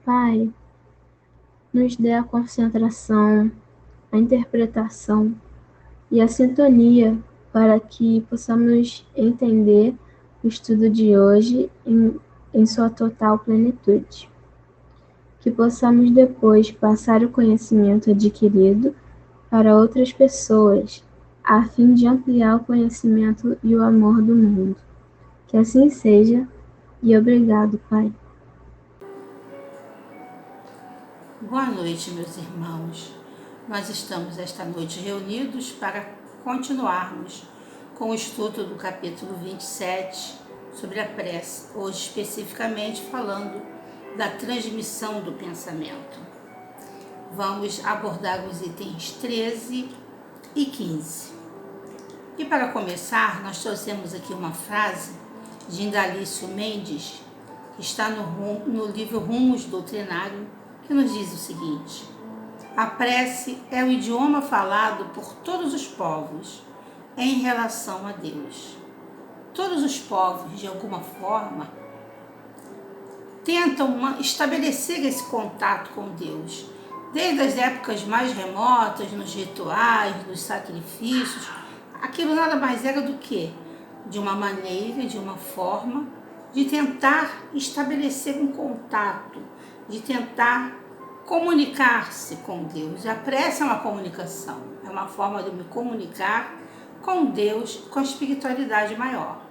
Pai, nos dê a concentração, a interpretação e a sintonia para que possamos entender o estudo de hoje em sua total plenitude. Que possamos depois passar o conhecimento adquirido para outras pessoas, a fim de ampliar o conhecimento e o amor do mundo. Que assim seja, e obrigado, Pai. Boa noite, meus irmãos. Nós estamos esta noite reunidos para continuarmos com o estudo do capítulo 27 sobre a prece, hoje especificamente falando da transmissão do pensamento. Vamos abordar os itens 13 e 15. E para começar, nós trouxemos aqui uma frase de Indalício Mendes, que está no livro Rumos Doutrinário, que nos diz o seguinte: a prece é o idioma falado por todos os povos em relação a Deus. Todos os povos, de alguma forma, tentam estabelecer esse contato com Deus, desde as épocas mais remotas, nos rituais, nos sacrifícios. Aquilo nada mais era do que de uma maneira, de uma forma de tentar estabelecer um contato, de tentar comunicar-se com Deus. A prece é uma comunicação, é uma forma de me comunicar com Deus, com a espiritualidade maior.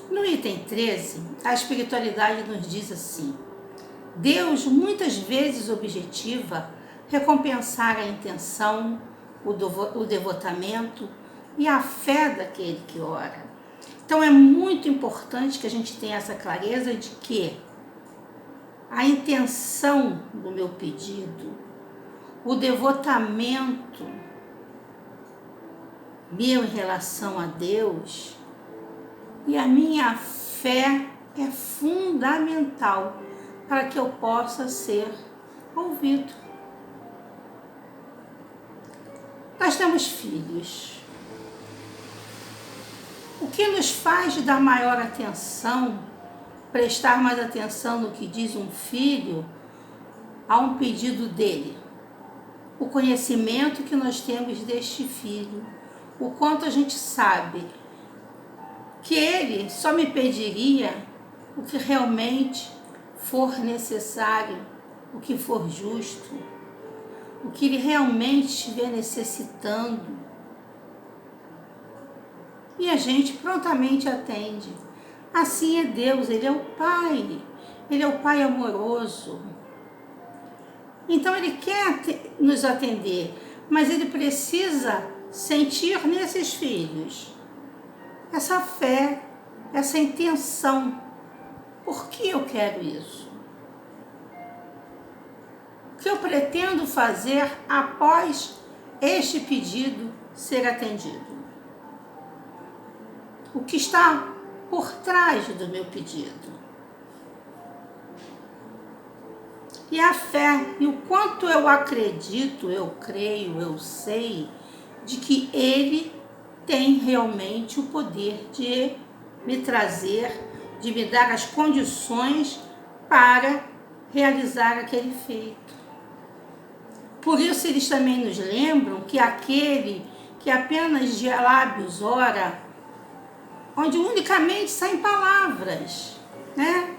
No item 13, a espiritualidade nos diz assim: Deus muitas vezes objetiva recompensar a intenção, o devotamento e a fé daquele que ora. Então é muito importante que a gente tenha essa clareza de que a intenção do meu pedido, o devotamento meu em relação a Deus e a minha fé é fundamental para que eu possa ser ouvido. Nós temos filhos. O que nos faz dar maior atenção, prestar mais atenção no que diz um filho a um pedido dele? O conhecimento que nós temos deste filho, o quanto a gente sabe que ele só me pediria o que realmente for necessário, o que for justo, o que ele realmente estiver necessitando. E a gente prontamente atende. Assim é Deus, Ele é o Pai, Ele é o Pai amoroso. Então Ele quer nos atender, mas Ele precisa sentir nesses filhos essa fé, essa intenção. Por que eu quero isso? O que eu pretendo fazer após este pedido ser atendido? O que está por trás do meu pedido? E a fé, e o quanto eu acredito, eu creio, eu sei de que Ele tem realmente o poder de me trazer, de me dar as condições para realizar aquele feito. Por isso eles também nos lembram que aquele que apenas de lábios ora, onde unicamente saem palavras, né?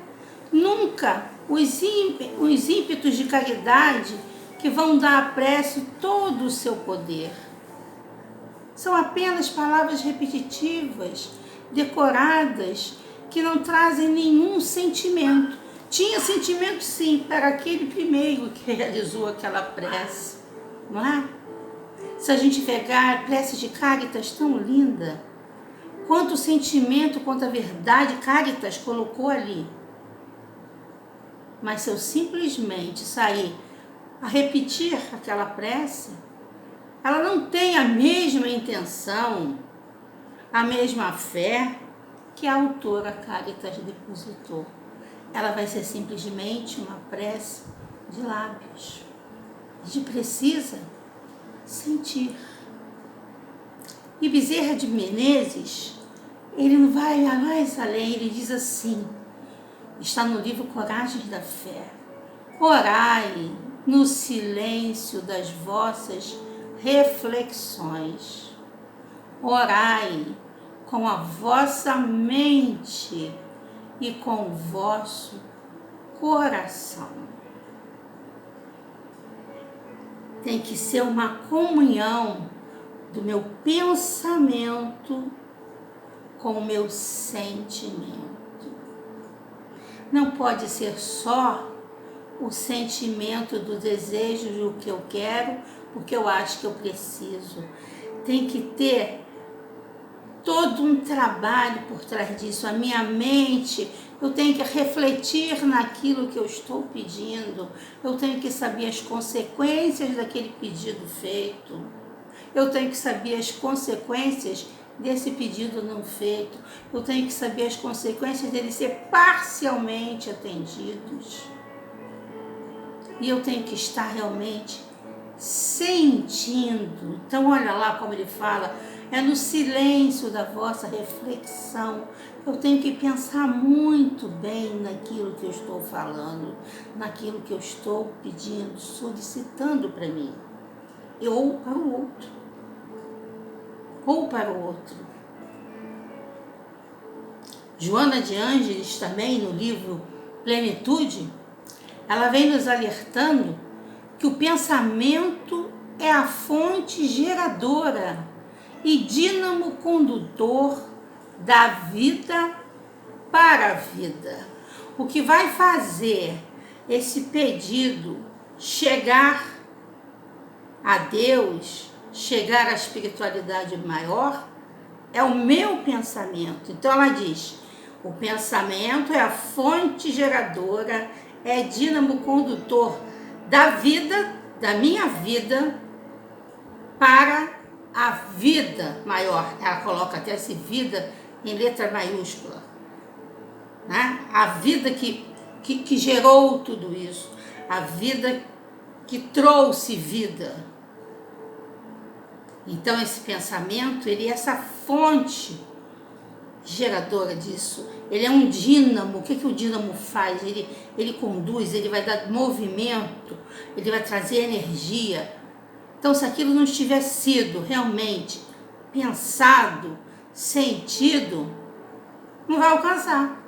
Nunca os ímpetos de caridade que vão dar à prece todo o seu poder. São apenas palavras repetitivas, decoradas, que não trazem nenhum sentimento. Tinha sentimento sim, para aquele primeiro que realizou aquela prece, não é? Se a gente pegar a prece de Cáritas tão linda, quanto sentimento, quanto a verdade Cáritas colocou ali. Mas se eu simplesmente sair a repetir aquela prece, ela não tem a mesma intenção, a mesma fé que a autora Cáritas depositou. Ela vai ser simplesmente uma prece de lábios. A gente precisa sentir. E Bezerra de Menezes, ele não vai mais além, ele diz assim, está no livro Coragens da Fé: Orai no silêncio das vossas reflexões. Orai com a vossa mente e com o vosso coração. Tem que ser uma comunhão do meu pensamento com o meu sentimento. Não pode ser só o sentimento do desejo do que eu quero, porque eu acho que eu preciso. Tem que ter todo um trabalho por trás disso. A minha mente, eu tenho que refletir naquilo que eu estou pedindo. Eu tenho que saber as consequências daquele pedido feito. Eu tenho que saber as consequências desse pedido não feito. Eu tenho que saber as consequências dele ser parcialmente atendidos. E eu tenho que estar realmente sentindo. Então olha lá como ele fala, é no silêncio da vossa reflexão. Eu tenho que pensar muito bem naquilo que eu estou falando, naquilo que eu estou pedindo, solicitando para mim, ou para o outro. Ou para o outro. Joana de Ângeles também, no livro Plenitude, ela vem nos alertando que o pensamento é a fonte geradora e dínamo condutor da vida para a vida. O que vai fazer esse pedido chegar a Deus, chegar à espiritualidade maior, é o meu pensamento. Então ela diz, o pensamento é a fonte geradora, é dínamo condutor da vida, da minha vida, para a vida maior. Ela coloca até essa vida em letra maiúscula, né? A vida que gerou tudo isso, a vida que trouxe vida. Então esse pensamento, ele é essa fonte geradora disso. Ele é um dínamo. O que o dínamo faz? Ele conduz, ele vai dar movimento, ele vai trazer energia. Então se aquilo não tiver sido realmente pensado, sentido, não vai alcançar.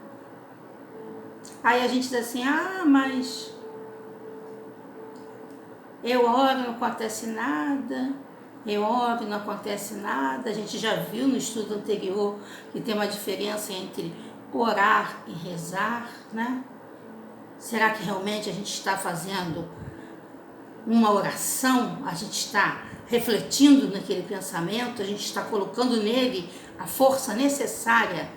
Aí a gente diz assim, mas eu oro, não acontece nada. Eu oro, não acontece nada. A gente já viu no estudo anterior que tem uma diferença entre orar e rezar, né? Será que realmente a gente está fazendo uma oração? A gente está refletindo naquele pensamento? A gente está colocando nele a força necessária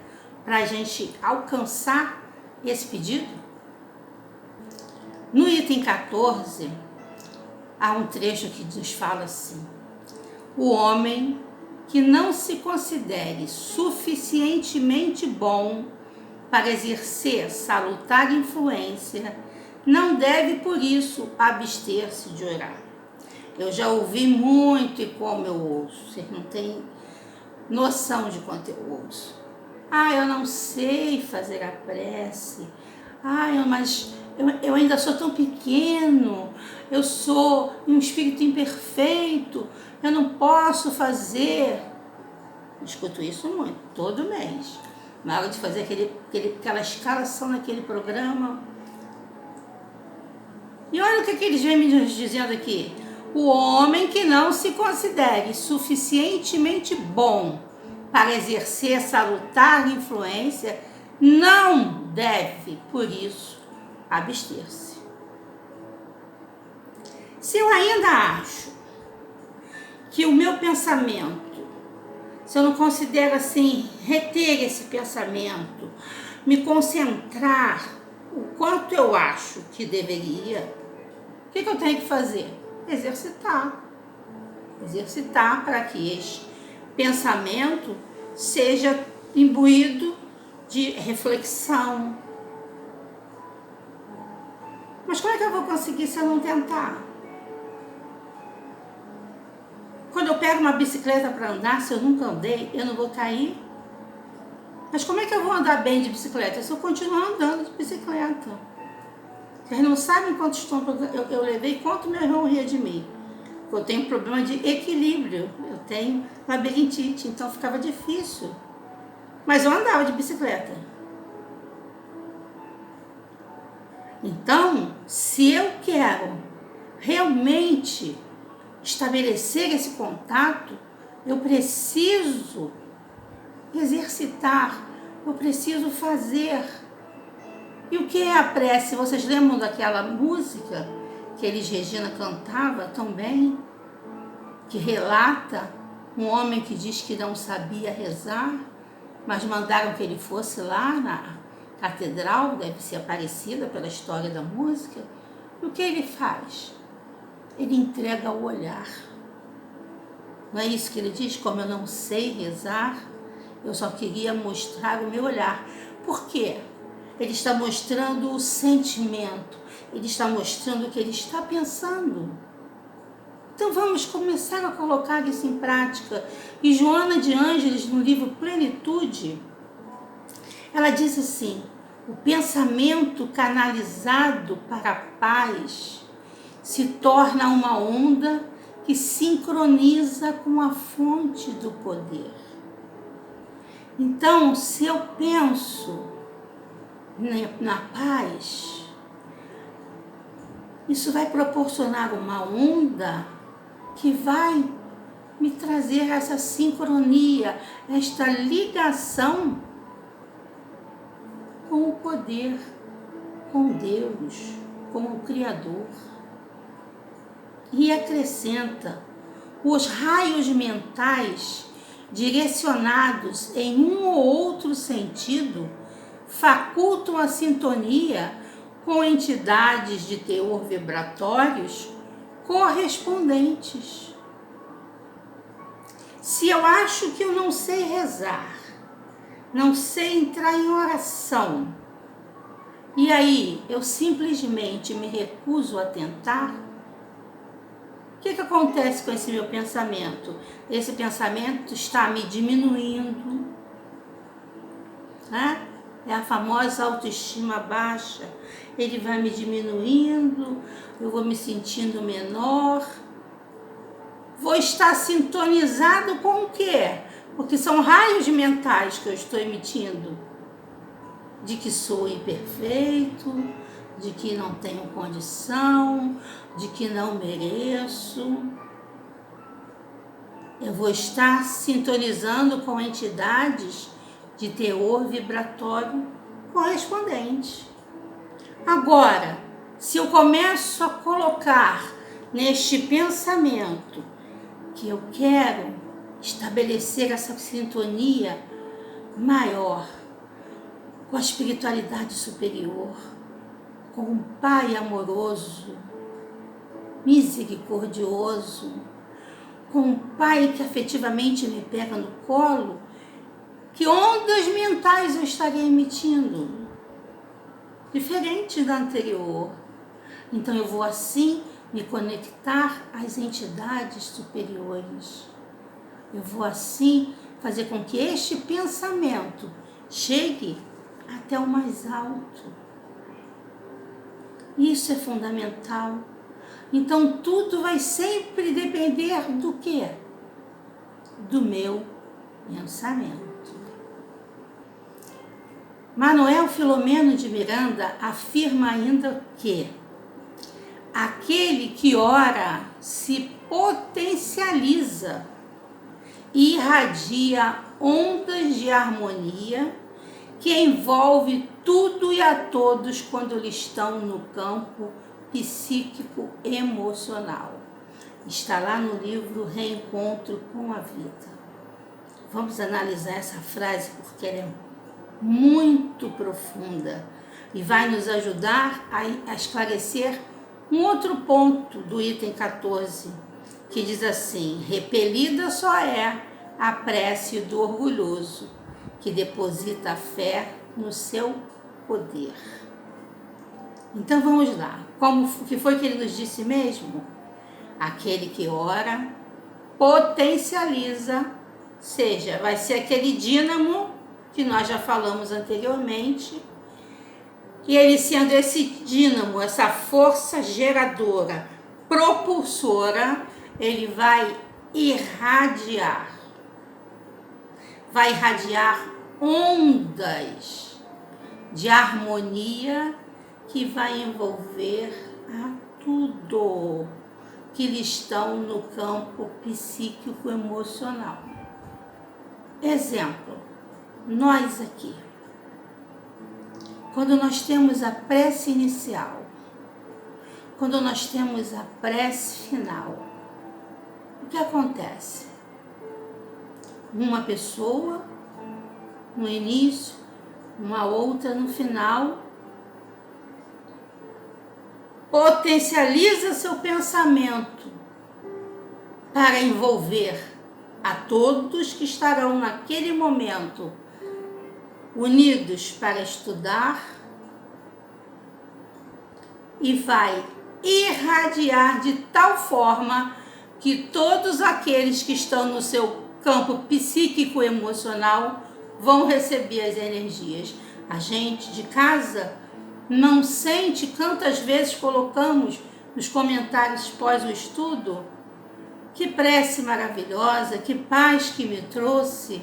para a gente alcançar esse pedido? No item 14, há um trecho que nos fala assim: o homem que não se considere suficientemente bom para exercer salutar influência, não deve por isso abster-se de orar. Eu já ouvi muito e como eu ouço, vocês não têm noção de quanto eu ouço. Eu não sei fazer a prece. Mas eu ainda sou tão pequeno, eu sou um espírito imperfeito, eu não posso fazer. Escuto isso muito, todo mês. Na hora de fazer aquela escalação naquele programa. E olha o que eles vêm me dizendo aqui. O homem que não se considere suficientemente bom para exercer salutar influência, não deve, por isso, abster-se. Se eu ainda acho que o meu pensamento, se eu não considero assim, reter esse pensamento, me concentrar o quanto eu acho que deveria, o que eu tenho que fazer? Exercitar. Exercitar para que este pensamento seja imbuído de reflexão. Mas como é que eu vou conseguir se eu não tentar? Quando eu pego uma bicicleta para andar, se eu nunca andei, eu não vou cair. Mas como é que eu vou andar bem de bicicleta se eu continuar andando de bicicleta? Vocês não sabem quantos tombos eu levei, quanto meu irmão ria de mim. Eu tenho problema de equilíbrio, eu tenho labirintite, então ficava difícil. Mas eu andava de bicicleta. Então, se eu quero realmente estabelecer esse contato, eu preciso exercitar, eu preciso fazer. E o que é a prece? Vocês lembram daquela música que Elis Regina cantava tão bem? Que relata um homem que diz que não sabia rezar, mas mandaram que ele fosse lá na catedral, deve ser Aparecida pela história da música. E o que ele faz? Ele entrega o olhar. Não é isso que ele diz? Como eu não sei rezar, eu só queria mostrar o meu olhar. Por quê? Ele está mostrando o sentimento, ele está mostrando o que ele está pensando. Então vamos começar a colocar isso em prática. E Joana de Ângeles, no livro Plenitude, ela diz assim: o pensamento canalizado para a paz se torna uma onda que sincroniza com a fonte do poder. Então, se eu penso na paz, isso vai proporcionar uma onda que vai me trazer essa sincronia, esta ligação com o poder, com Deus, com o Criador. E acrescenta: os raios mentais direcionados em um ou outro sentido facultam a sintonia com entidades de teor vibratórios correspondentes. Se eu acho que eu não sei rezar, não sei entrar em oração, e aí eu simplesmente me recuso a tentar, o que acontece com esse meu pensamento? Esse pensamento está me diminuindo, né? É a famosa autoestima baixa. Ele vai me diminuindo, eu vou me sentindo menor. Vou estar sintonizado com o quê? Porque são raios mentais que eu estou emitindo. De que sou imperfeito, de que não tenho condição, de que não mereço. Eu vou estar sintonizando com entidades de teor vibratório correspondente. Agora, se eu começo a colocar neste pensamento que eu quero estabelecer essa sintonia maior com a espiritualidade superior, com um Pai amoroso, misericordioso, com um Pai que afetivamente me pega no colo, que ondas mentais eu estaria emitindo? Diferente da anterior. Então eu vou assim me conectar às entidades superiores. Eu vou assim fazer com que este pensamento chegue até o mais alto. Isso é fundamental. Então tudo vai sempre depender do quê? Do meu pensamento. Manuel Filomeno de Miranda afirma ainda que aquele que ora se potencializa e irradia ondas de harmonia que envolve tudo e a todos quando eles estão no campo psíquico emocional. Está lá no livro Reencontro com a Vida. Vamos analisar essa frase porque ela é muito profunda e vai nos ajudar a esclarecer um outro ponto do item 14, que diz assim: repelida só é a prece do orgulhoso, que deposita a fé no seu poder. Então vamos lá. Como que foi que ele nos disse mesmo? Aquele que ora potencializa, seja, vai ser aquele dínamo que nós já falamos anteriormente, E ele sendo esse dínamo, essa força geradora, propulsora, ele vai irradiar ondas de harmonia que vai envolver a tudo que estão no campo psíquico emocional. Exemplo, nós aqui, quando nós temos a prece inicial, quando nós temos a prece final, o que acontece? Uma pessoa no início, uma outra no final, potencializa seu pensamento para envolver a todos que estarão naquele momento unidos para estudar e vai irradiar de tal forma que todos aqueles que estão no seu campo psíquico emocional vão receber as energias. A gente de casa não sente quantas vezes colocamos nos comentários pós o estudo: que prece maravilhosa, que paz que me trouxe,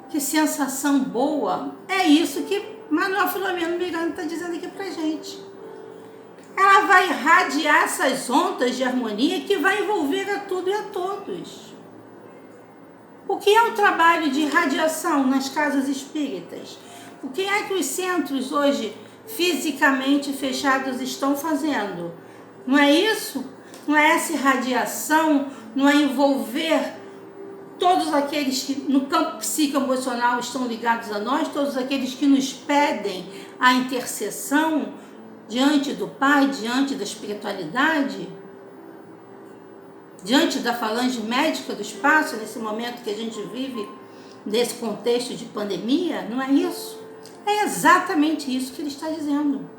que sensação boa. É isso que Manuel Filomeno Miranda está dizendo aqui pra gente. Ela vai irradiar essas ondas de harmonia que vai envolver a tudo e a todos. O que é o trabalho de irradiação nas casas espíritas? O que é que os centros hoje fisicamente fechados estão fazendo? Não é isso? Não é essa irradiação? Não é envolver todos aqueles que no campo psicoemocional estão ligados a nós, todos aqueles que nos pedem a intercessão diante do Pai, diante da espiritualidade, diante da falange médica do espaço, nesse momento que a gente vive, nesse contexto de pandemia? Não é isso? É exatamente isso que ele está dizendo.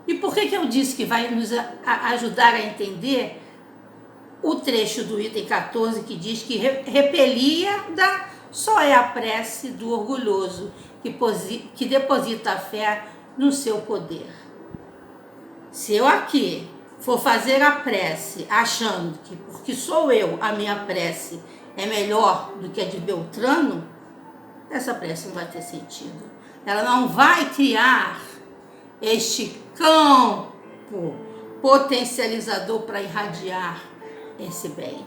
E por que eu disse que vai nos ajudar a entender o trecho do item 14 que diz que repelia só é a prece do orgulhoso que deposita a fé no seu poder. Se eu aqui for fazer a prece achando que porque sou eu, a minha prece é melhor do que a de Beltrano, essa prece não vai ter sentido. Ela não vai criar este campo potencializador para irradiar esse bem.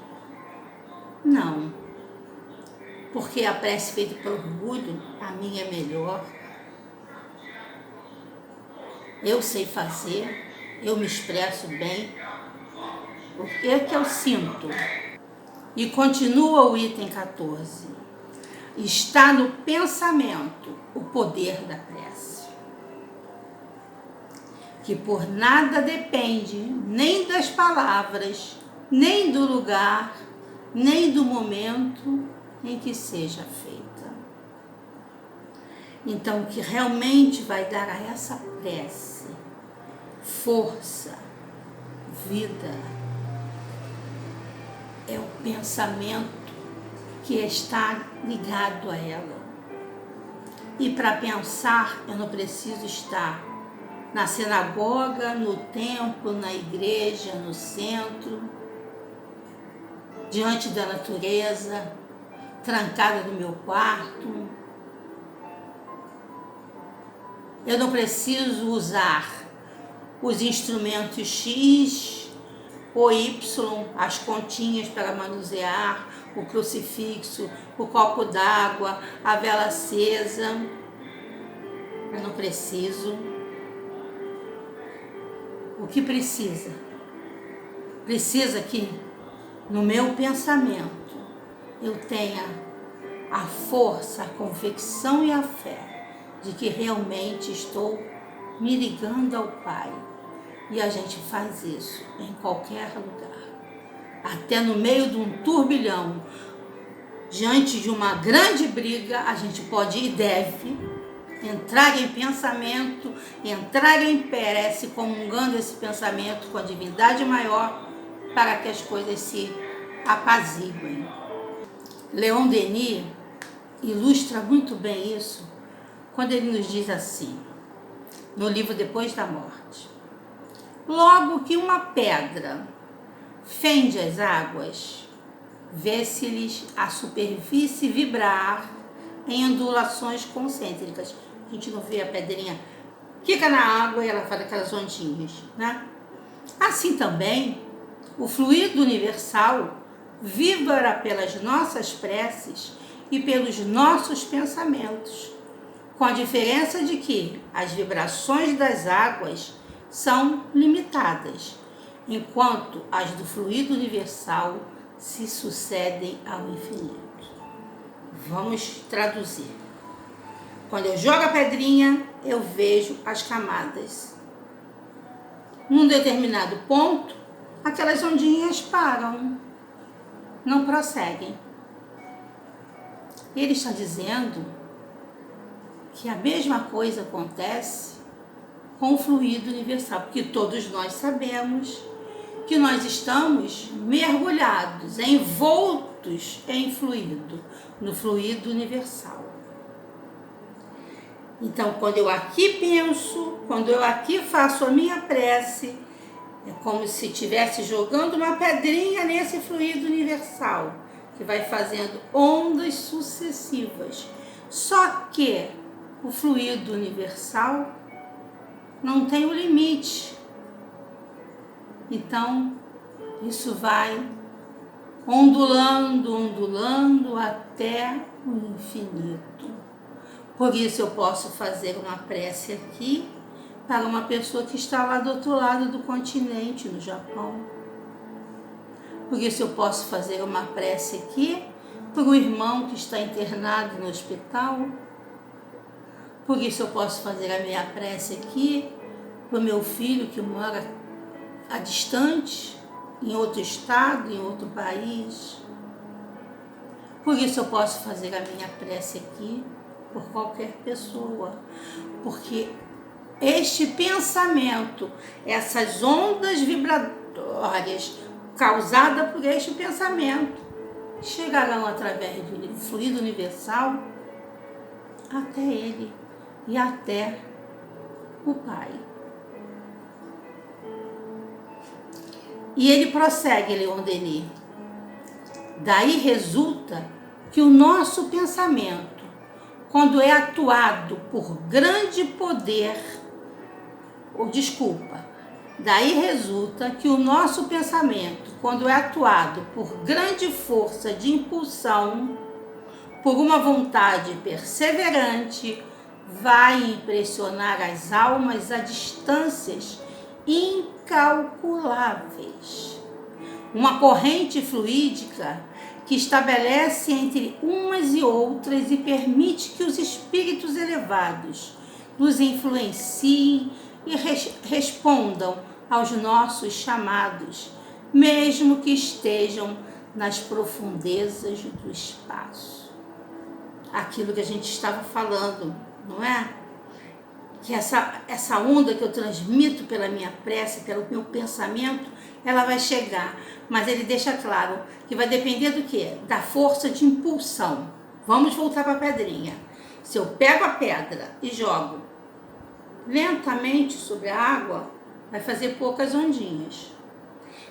Não. Porque a prece feita por orgulho, a minha é melhor. Eu sei fazer, eu me expresso bem. O que é que eu sinto? E continua o item 14. Está no pensamento o poder da prece, que por nada depende, nem das palavras, nem do lugar, nem do momento em que seja feita. Então, o que realmente vai dar a essa prece força, vida, é o pensamento que está ligado a ela. E para pensar, eu não preciso estar na sinagoga, no templo, na igreja, no centro, diante da natureza, trancada no meu quarto. Eu não preciso usar os instrumentos X ou Y, as continhas para manusear, o crucifixo, o copo d'água, a vela acesa. Eu não preciso. O que precisa? Precisa que no meu pensamento eu tenha a força, a convicção e a fé de que realmente estou me ligando ao Pai. E a gente faz isso em qualquer lugar. Até no meio de um turbilhão, diante de uma grande briga, a gente pode e deve entrar em pensamento, entrar em prece, comungando esse pensamento com a divindade maior, para que as coisas se apaziguem. Leon Denis ilustra muito bem isso quando ele nos diz assim: no livro Depois da Morte. Logo que uma pedra fende as águas, vê-se-lhes a superfície vibrar em ondulações concêntricas. A gente não vê a pedrinha, quica na água e ela faz aquelas ondinhas, né? Assim também, o fluido universal vibra pelas nossas preces e pelos nossos pensamentos, com a diferença de que as vibrações das águas são limitadas, enquanto as do fluido universal se sucedem ao infinito. Vamos traduzir. Quando eu jogo a pedrinha, eu vejo as camadas. Num determinado ponto, aquelas ondinhas param, não prosseguem. Ele está dizendo que a mesma coisa acontece com o fluido universal, porque todos nós sabemos que nós estamos mergulhados, envoltos em fluido, no fluido universal. Então, quando eu aqui penso, quando eu aqui faço a minha prece, é como se estivesse jogando uma pedrinha nesse fluido universal, que vai fazendo ondas sucessivas. Só que o fluido universal não tem um limite. Então, isso vai ondulando, ondulando até o infinito. Por isso eu posso fazer uma prece aqui para uma pessoa que está lá do outro lado do continente, no Japão. Por isso eu posso fazer uma prece aqui para o irmão que está internado no hospital. Por isso eu posso fazer a minha prece aqui para o meu filho que mora a distante, em outro estado, em outro país. Por isso eu posso fazer a minha prece aqui por qualquer pessoa, porque este pensamento, essas ondas vibratórias causadas por este pensamento, chegarão através do fluido universal até ele e até o Pai. E ele prossegue, Leon Denis. Daí resulta que o nosso pensamento, quando é atuado por grande poder, daí resulta que o nosso pensamento, quando é atuado por grande força de impulsão, por uma vontade perseverante, vai impressionar as almas a distâncias incalculáveis. Uma corrente fluídica que estabelece entre umas e outras e permite que os espíritos elevados nos influenciem e respondam aos nossos chamados, mesmo que estejam nas profundezas do espaço. Aquilo que a gente estava falando, não é? Que essa onda que eu transmito pela minha prece, pelo meu pensamento, ela vai chegar. Mas ele deixa claro que vai depender do quê? Da força de impulsão. Vamos voltar para a pedrinha. Se eu pego a pedra e jogo lentamente sobre a água, vai fazer poucas ondinhas.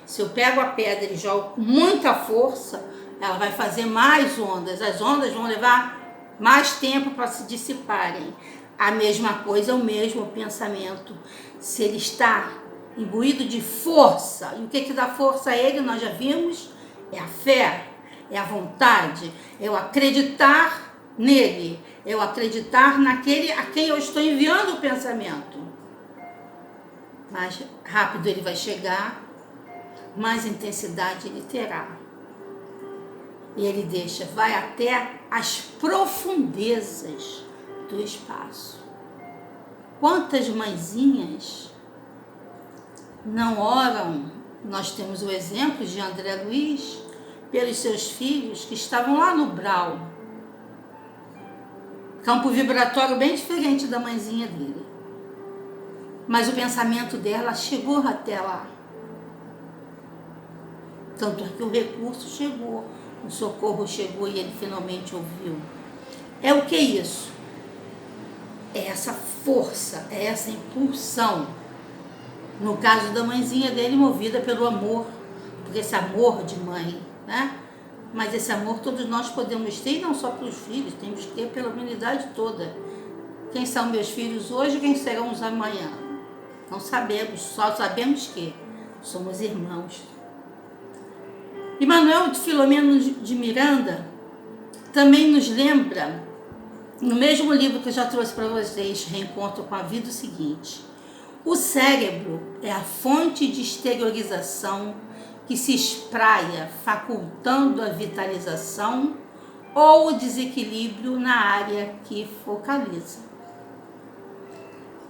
Se eu pego a pedra e jogo com muita força, ela vai fazer mais ondas. As ondas vão levar mais tempo para se dissiparem. A mesma coisa, o mesmo pensamento. Se ele está imbuído de força, e o que dá força a ele, nós já vimos, é a fé, é a vontade, é o acreditar nele, é o acreditar naquele a quem eu estou enviando o pensamento. Mais rápido ele vai chegar, mais intensidade ele terá. E ele vai até as profundezas do espaço. Quantas mãezinhas não oram? Nós temos o exemplo de André Luiz pelos seus filhos que estavam lá no Brau, campo vibratório bem diferente da mãezinha dele, mas o pensamento dela chegou até lá, tanto que o recurso chegou, o socorro chegou e ele finalmente ouviu. É o que isso? é essa força, é essa impulsão. No caso da mãezinha dele, movida pelo amor, porque esse amor de mãe, né? Mas esse amor todos nós podemos ter, e não só para os filhos, temos que ter pela humanidade toda. Quem são meus filhos hoje, quem serão os amanhã? Não sabemos, só sabemos que somos irmãos. E Manuel de Filomeno de Miranda também nos lembra, no mesmo livro que eu já trouxe para vocês, Reencontro com a Vida, o seguinte: o cérebro é a fonte de exteriorização que se espraia, facultando a vitalização ou o desequilíbrio na área que focaliza.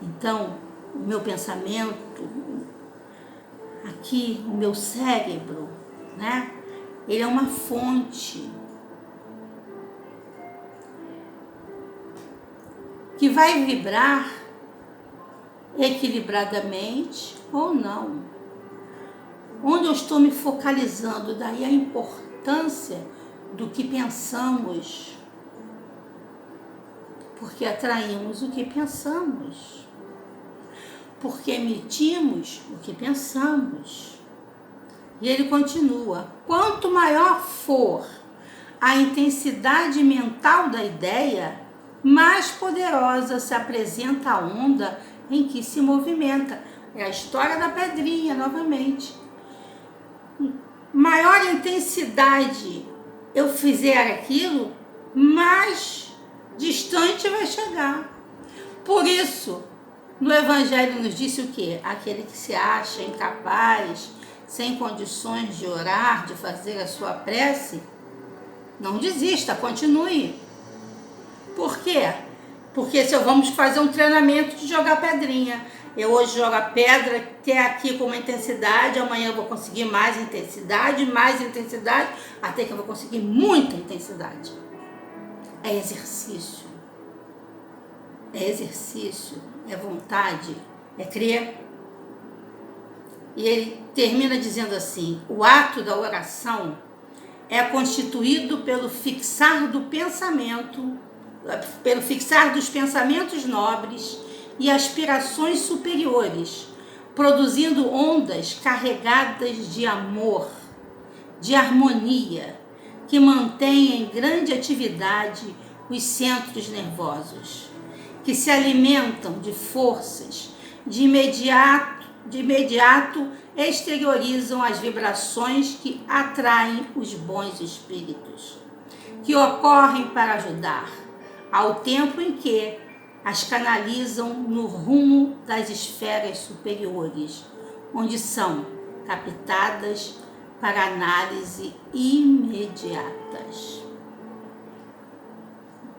Então, o meu pensamento, aqui, o meu cérebro, né? Ele é uma fonte que vai vibrar equilibradamente ou não. Onde eu estou me focalizando, daí a importância do que pensamos, porque atraímos o que pensamos, porque emitimos o que pensamos. E ele continua: quanto maior for a intensidade mental da ideia, mais poderosa se apresenta a onda em que se movimenta. É a história da pedrinha, novamente. Maior intensidade eu fizer aquilo, mais distante vai chegar. Por isso, no Evangelho nos disse o quê? Aquele que se acha incapaz, sem condições de orar, de fazer a sua prece, não desista, continue. Por quê? Porque se vamos fazer um treinamento de jogar pedrinha, eu hoje jogo a pedra até aqui com uma intensidade, amanhã eu vou conseguir mais intensidade, até que eu vou conseguir muita intensidade. É exercício. É exercício, é vontade, é crer. E ele termina dizendo assim: o ato da oração é constituído pelo fixar dos pensamentos nobres e aspirações superiores, produzindo ondas carregadas de amor, de harmonia, que mantêm em grande atividade os centros nervosos, que se alimentam de forças, de imediato exteriorizam as vibrações que atraem os bons espíritos, que ocorrem para ajudar, ao tempo em que as canalizam no rumo das esferas superiores, onde são captadas para análise imediatas.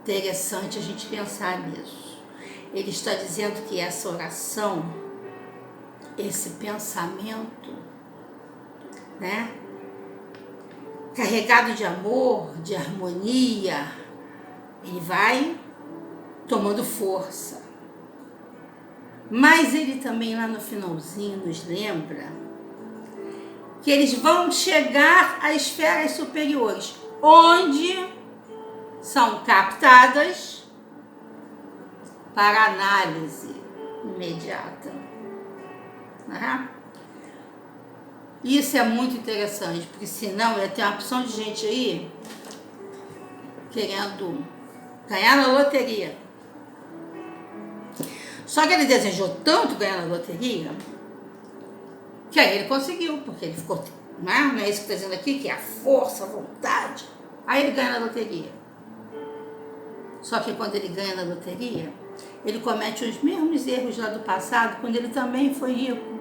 Interessante a gente pensar nisso. Ele está dizendo que essa oração, esse pensamento, né, carregado de amor, de harmonia, ele vai tomando força. Mas ele também lá no finalzinho nos lembra que eles vão chegar às esferas superiores, onde são captadas para análise imediata. Isso é muito interessante, porque senão ia ter uma opção de gente aí querendo ganhar na loteria. Só que ele desejou tanto ganhar na loteria que aí ele conseguiu, porque ele ficou, não é isso que está dizendo aqui, que é a força, a vontade. Aí ele ganha na loteria. Só que quando ele ganha na loteria, ele comete os mesmos erros lá do passado, quando ele também foi rico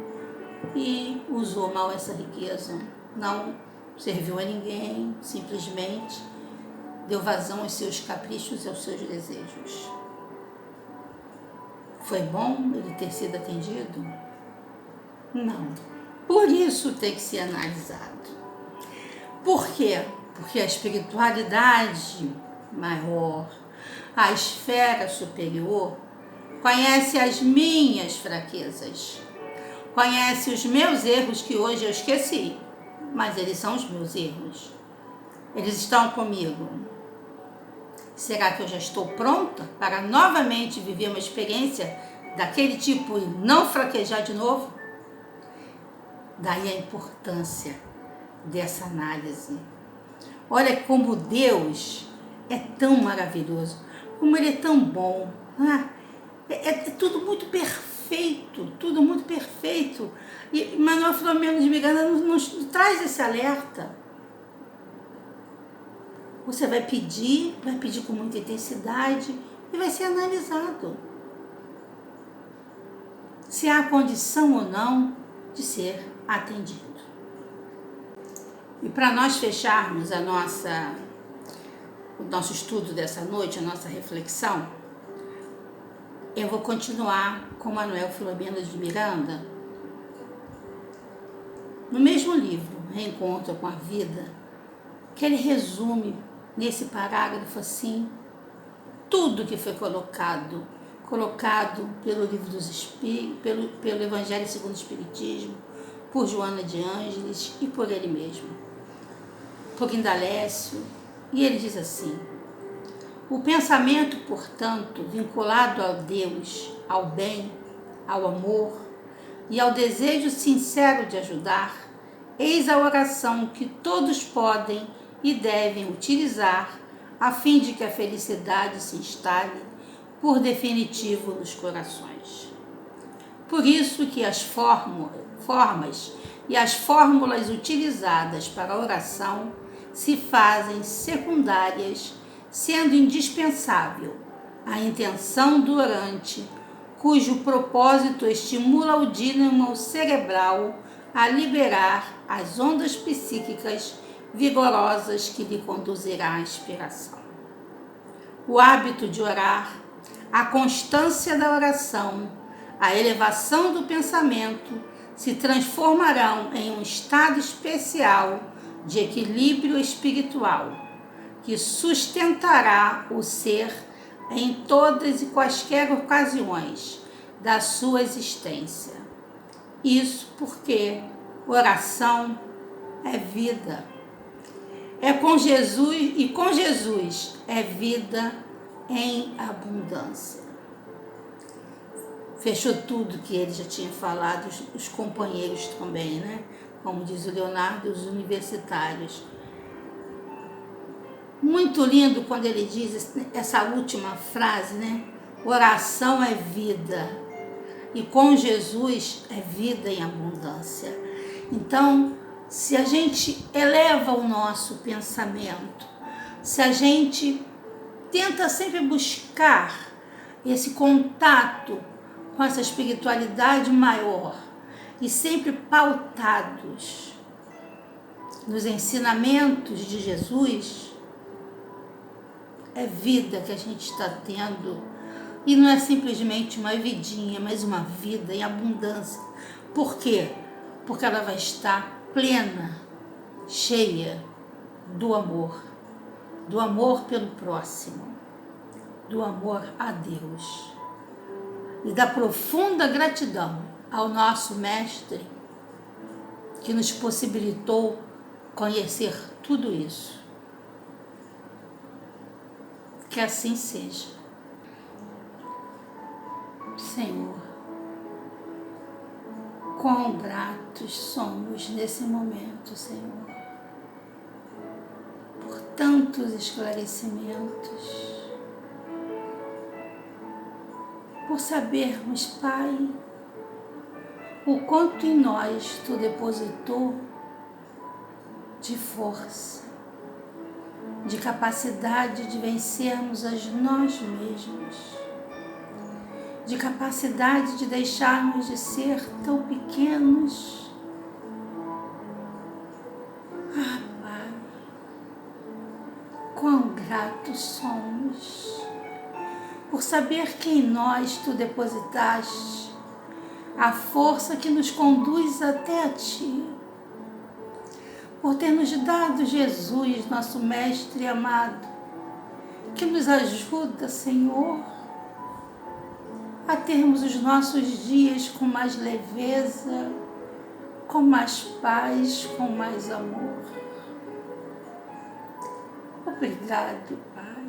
e usou mal essa riqueza. Não serviu a ninguém, simplesmente deu vazão aos seus caprichos e aos seus desejos. Foi bom ele ter sido atendido? Não. Por isso tem que ser analisado. Por quê? Porque a espiritualidade maior, a esfera superior, conhece as minhas fraquezas, conhece os meus erros que hoje eu esqueci, mas eles são os meus erros. Eles estão comigo. Será que eu já estou pronta para novamente viver uma experiência daquele tipo e não fraquejar de novo? Daí a importância dessa análise. Olha como Deus é tão maravilhoso, como Ele é tão bom. É tudo muito perfeito, tudo muito perfeito. E Manuel Filomeno de Miranda nos traz esse alerta. Você vai pedir com muita intensidade e vai ser analisado se há condição ou não de ser atendido. E para nós fecharmos o nosso estudo dessa noite, a nossa reflexão, eu vou continuar com Manuel Filomeno de Miranda. No mesmo livro, Reencontro com a Vida, que ele resume nesse parágrafo assim, tudo que foi colocado pelo Livro dos Espíritos, pelo Evangelho segundo o Espiritismo, por Joana de Ângeles e por ele mesmo, por Indalécio. E ele diz assim: o pensamento, portanto, vinculado ao Deus, ao bem, ao amor e ao desejo sincero de ajudar, eis a oração que todos podem e devem utilizar a fim de que a felicidade se instale por definitivo nos corações. Por isso que as formas e as fórmulas utilizadas para a oração se fazem secundárias, sendo indispensável a intenção do orante, cujo propósito estimula o dínamo cerebral a liberar as ondas psíquicas vigorosas que lhe conduzirá à inspiração. O hábito de orar, a constância da oração, a elevação do pensamento se transformarão em um estado especial de equilíbrio espiritual, que sustentará o ser em todas e quaisquer ocasiões da sua existência. Isso porque oração é vida. É com Jesus e com Jesus é vida em abundância. Fechou tudo que ele já tinha falado, os companheiros também, né? Como diz o Leonardo, os universitários. Muito lindo quando ele diz essa última frase, né? Oração é vida e com Jesus é vida em abundância. Então, se a gente eleva o nosso pensamento, se a gente tenta sempre buscar esse contato com essa espiritualidade maior e sempre pautados nos ensinamentos de Jesus, é vida que a gente está tendo. E não é simplesmente uma vidinha, mas uma vida em abundância. Por quê? Porque ela vai estar plena, cheia do amor pelo próximo, do amor a Deus e da profunda gratidão ao nosso Mestre que nos possibilitou conhecer tudo isso. Que assim seja. Senhor, quão gratos somos nesse momento, Senhor, por tantos esclarecimentos, por sabermos, Pai, o quanto em nós Tu depositou de força, de capacidade de vencermos a nós mesmos, de capacidade de deixarmos de ser tão pequenos. Ah, Pai, quão gratos somos por saber que em nós Tu depositaste a força que nos conduz até a Ti, por ter nos dado Jesus, nosso Mestre amado, que nos ajuda, Senhor, a termos os nossos dias com mais leveza, com mais paz, com mais amor. Obrigado, Pai.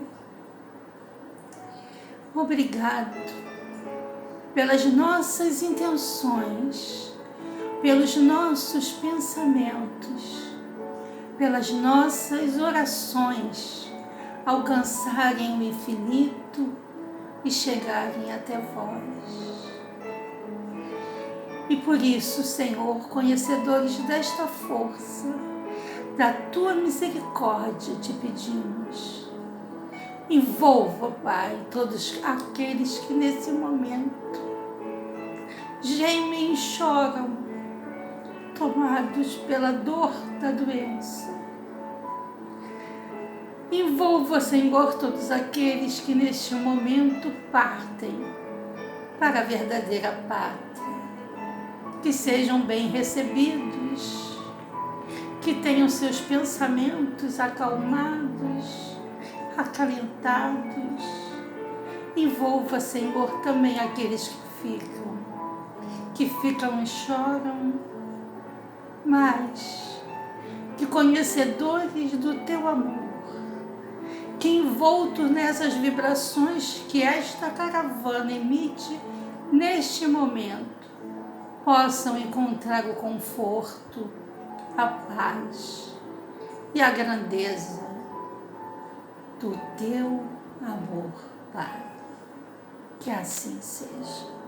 Obrigado pelas nossas intenções, pelos nossos pensamentos, pelas nossas orações alcançarem o infinito e chegarem até vós. E por isso, Senhor, conhecedores desta força, da Tua misericórdia, te pedimos. Envolva, Pai, todos aqueles que nesse momento gemem e choram, tomados pela dor da doença. Envolva, Senhor, todos aqueles que neste momento partem para a verdadeira pátria. Que sejam bem recebidos, que tenham seus pensamentos acalmados, acalentados. Envolva, Senhor, também aqueles que ficam e choram, mas que conhecedores do Teu amor, que envoltos nessas vibrações que esta caravana emite neste momento, possam encontrar o conforto, a paz e a grandeza do Teu amor, Pai. Que assim seja.